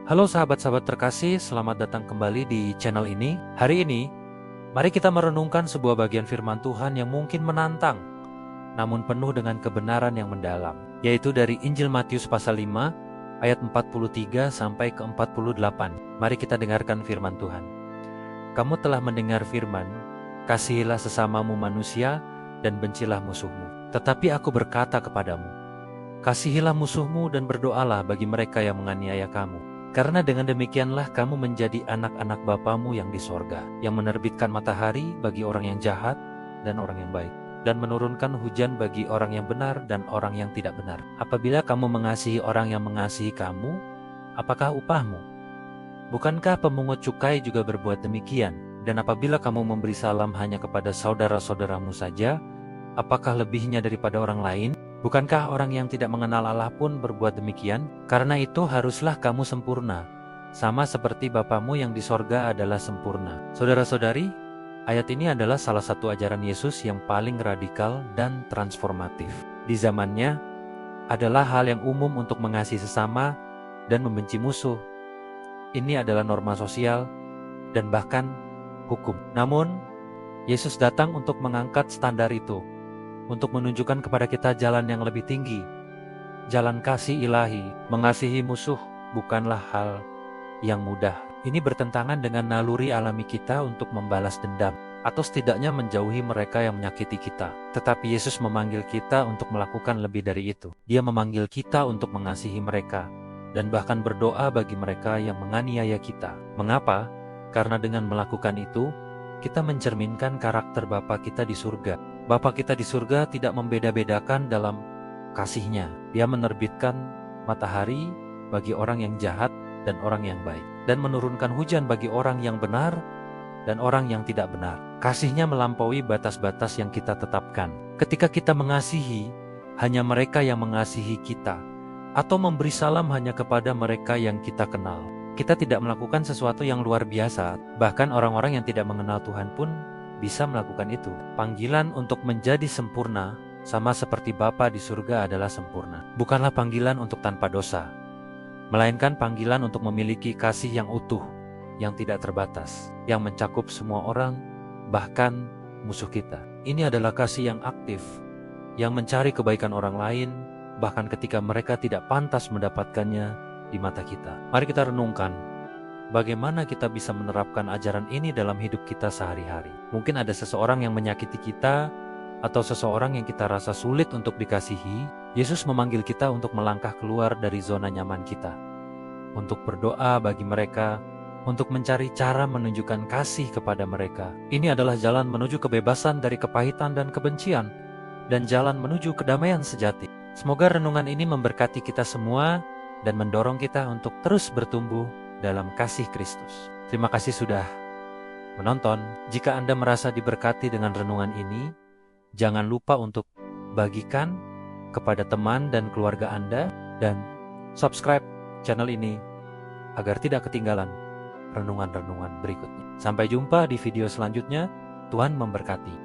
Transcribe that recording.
Halo sahabat-sahabat terkasih, selamat datang kembali di channel ini. Hari ini, mari kita merenungkan sebuah bagian firman Tuhan yang mungkin menantang, namun penuh dengan kebenaran yang mendalam, yaitu dari Injil Matius pasal 5, ayat 43 sampai ke 48. Mari kita dengarkan firman Tuhan. Kamu telah mendengar firman, kasihilah sesamamu manusia dan bencilah musuhmu. Tetapi aku berkata kepadamu, kasihilah musuhmu dan berdoalah bagi mereka yang menganiaya kamu. Karena dengan demikianlah kamu menjadi anak-anak Bapamu yang di sorga, yang menerbitkan matahari bagi orang yang jahat dan orang yang baik, dan menurunkan hujan bagi orang yang benar dan orang yang tidak benar. Apabila kamu mengasihi orang yang mengasihi kamu, apakah upahmu? Bukankah pemungut cukai juga berbuat demikian? Dan apabila kamu memberi salam hanya kepada saudara-saudaramu saja, apakah lebihnya daripada orang lain? Bukankah orang yang tidak mengenal Allah pun berbuat demikian? Karena itu haruslah kamu sempurna, sama seperti Bapamu yang di sorga adalah sempurna. Saudara-saudari, ayat ini adalah salah satu ajaran Yesus yang paling radikal dan transformatif. Di zamannya, adalah hal yang umum untuk mengasihi sesama dan membenci musuh. Ini adalah norma sosial dan bahkan hukum. Namun, Yesus datang untuk mengangkat standar itu, untuk menunjukkan kepada kita jalan yang lebih tinggi, jalan kasih ilahi. Mengasihi musuh bukanlah hal yang mudah. Ini bertentangan dengan naluri alami kita untuk membalas dendam, atau setidaknya menjauhi mereka yang menyakiti kita. Tetapi Yesus memanggil kita untuk melakukan lebih dari itu. Dia memanggil kita untuk mengasihi mereka, dan bahkan berdoa bagi mereka yang menganiaya kita. Mengapa? Karena dengan melakukan itu, kita mencerminkan karakter Bapa kita di surga. Bapa kita di surga tidak membeda-bedakan dalam kasihnya. Dia menerbitkan matahari bagi orang yang jahat dan orang yang baik, dan menurunkan hujan bagi orang yang benar dan orang yang tidak benar. Kasihnya melampaui batas-batas yang kita tetapkan. Ketika kita mengasihi hanya mereka yang mengasihi kita, atau memberi salam hanya kepada mereka yang kita kenal, kita tidak melakukan sesuatu yang luar biasa. Bahkan orang-orang yang tidak mengenal Tuhan pun bisa melakukan itu. Panggilan untuk menjadi sempurna, sama seperti Bapa di surga adalah sempurna, bukanlah panggilan untuk tanpa dosa, melainkan panggilan untuk memiliki kasih yang utuh, yang tidak terbatas, yang mencakup semua orang, bahkan musuh kita. Ini adalah kasih yang aktif, yang mencari kebaikan orang lain, bahkan ketika mereka tidak pantas mendapatkannya di mata kita. Mari kita renungkan, bagaimana kita bisa menerapkan ajaran ini dalam hidup kita sehari-hari. Mungkin ada seseorang yang menyakiti kita, atau seseorang yang kita rasa sulit untuk dikasihi. Yesus memanggil kita untuk melangkah keluar dari zona nyaman kita, untuk berdoa bagi mereka, untuk mencari cara menunjukkan kasih kepada mereka. Ini adalah jalan menuju kebebasan dari kepahitan dan kebencian, dan jalan menuju kedamaian sejati. Semoga renungan ini memberkati kita semua dan mendorong kita untuk terus bertumbuh dalam kasih Kristus. Terima kasih sudah menonton. Jika Anda merasa diberkati dengan renungan ini, jangan lupa untuk bagikan kepada teman dan keluarga Anda, dan subscribe channel ini agar tidak ketinggalan renungan-renungan berikutnya. Sampai jumpa di video selanjutnya. Tuhan memberkati.